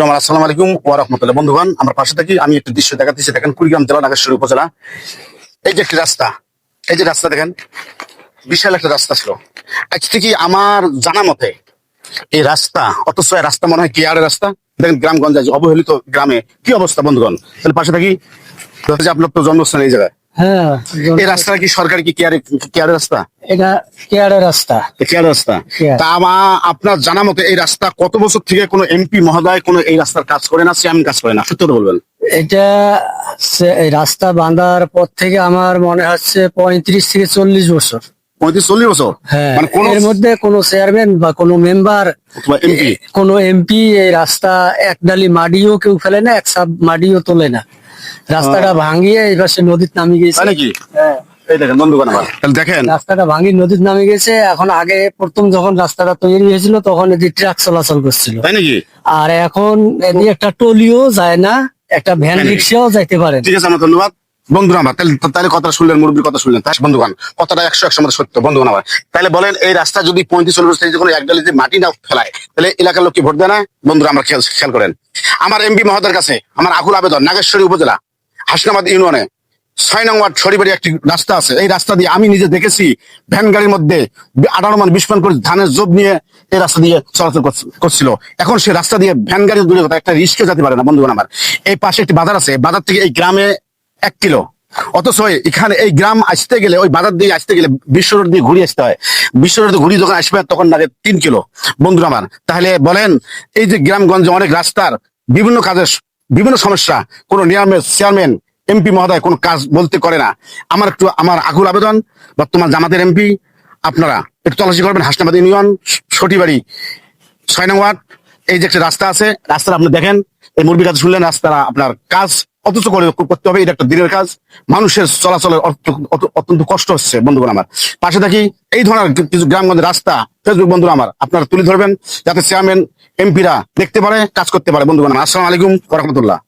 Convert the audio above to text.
আমার আসসালামু আলাইকুম ওয়া রাহমাতুল্লাহ। বন্ধুগণ, আমার পাশে থাকি আমি একটু দৃশ্য দেখাতেছি। দেখেন, কুড়িগ্রাম জেলা নাগেশ্বরী উপজেলা। এই যে একটি রাস্তা, এই যে রাস্তা দেখেন, বিশাল একটা রাস্তা ছিল। আজ থেকে আমার জানা মতে এই রাস্তা, অথচ এই রাস্তা মনে হয় কেয়ারের রাস্তা। দেখেন গ্রামগঞ্জে অবহেলিত গ্রামে কি অবস্থা বন্ধুগণ। তাহলে পাশে থাকি, আপনার তো জন্মস্থান এই জায়গায়। হ্যাঁ, এই রাস্তা কি সরকারি কি কেয়ারের রাস্তা? এটা কেয়ারের রাস্তা। কেয়ারের রাস্তা। কেয়ার। তা আপনার জানা মতে এই রাস্তা কত বছর থেকে কোনো এমপি মহোদয় কোনো এই রাস্তার কাজ করে না, চেয়ারম্যান কাজ করে না? সত্য কথা বলবেন। এটা এই রাস্তা বাঁধার পর থেকে আমার মনে হচ্ছে 35 থেকে 40 বছর। 35-40 বছর? হ্যাঁ, মানে কোন এর মধ্যে কোনো চেয়ারম্যান বা কোনো মেম্বার, এমপি, কোনো এমপি এই রাস্তা এক ডালি মাটিও কেউ ফেলে না, এক সাব মাটিও তোলে না। রাস্তাটা ভাঙিয়ে এই পাশে নদীর নামে গেছে। তাই নাকি? হ্যাঁ, এই দেখেন বন্ধুগণ আমার, তাহলে দেখেন রাস্তাটা ভাঙি নদীর নামে গেছে। এখন আগে প্রথম যখন রাস্তাটা তৈরি হয়েছিল তখন এদিকে ট্রাক চলাচল করছিল, তাই নাকি? আর এখন এদিকে একটা টলিও যায় না, একটা ভ্যান তাই নাকি? রিক্সাও যাইতে পারে না। ঠিক আছে, আমার ধন্যবাদ বন্ধুরা আমার। তাহলে তাহলে কথা শুনলেন, মুরব্বীর কথা শুনলেন, তাই বন্ধুগণ কথাটা 100 মধ্যে সত্য বন্ধুগণ আমার। তাহলে বলেন, এই রাস্তা যদি 35-40 বছর থেকে এক ডালি যদি মাটি না ফেলায়, তাহলে এলাকার লোক কি ভোট দেয় না? বন্ধুরা আমার খেয়াল করেন, আমার এমপি মহোদয়ের কাছে আমার আকুল আবেদন। নাগেশ্বরী উপজেলা হাসনাবাদ ইউনিয়নে 6 নং ওয়ার্ড সরিবাড়ি একটি রাস্তা আছে। এই রাস্তা দিয়ে আমি নিজে দেখেছি ভ্যান গাড়ির মধ্যে 18 মান 20 মান করে ধানের জব নিয়ে এই রাস্তা দিয়ে চলাচল করছিল। এখন সেই রাস্তা দিয়ে ভ্যান গাড়ি দূরে কথা, একটা রিস্কে যেতে পারে না বন্ধুগণ আমার। এই পাশে একটি বাজার আছে, বাজার থেকে এই গ্রামে 1 কিলো। অথচ এখানে এই গ্রাম আসতে গেলে, ওই বাজার দিয়ে আসতে গেলে বিশ্ব রোড দিয়ে ঘুরে আসতে হয়। বিশ্ব রোড ঘুরি যখন আসবে তখন লাগে 3 কিলো বন্ধুরা আমার। তাহলে বলেন, এই যে গ্রামগঞ্জে অনেক রাস্তার বিভিন্ন কাজের বিভিন্ন সমস্যা, কোন নিয়মের চেয়ারম্যান এমপি মহোদয় কোন কাজ বলতে করে না। আমার আকুল আবেদন, বর্তমান জামাতের এমপি আপনারা একটু তল্লাশি করবেন। হাসনাবাদ ইউনিয়ন সটিবাড়ি 6 নং ওয়ার্ড, এই যে একটা রাস্তা আছে, রাস্তাটা আপনি দেখেন, এই মুরব্বীর কাছে শুনলেন রাস্তা আপনার কাজ অথচ করতে হবে। এটা একটা দিনের কাজ, মানুষের চলাচলের অত্যন্ত কষ্ট হচ্ছে বন্ধুগণ আমার। পাশে থাকি, এই ধরনের কিছু গ্রামগঞ্জের রাস্তা ফেসবুক বন্ধুরা আমার আপনারা তুলে ধরবেন, যাতে চেয়ারম্যান এমপিরা দেখতে পারে, কাজ করতে পারে বন্ধুগণ আমার। আসসালামু আলাইকুম ওয়া রাহমাতুল্লাহ।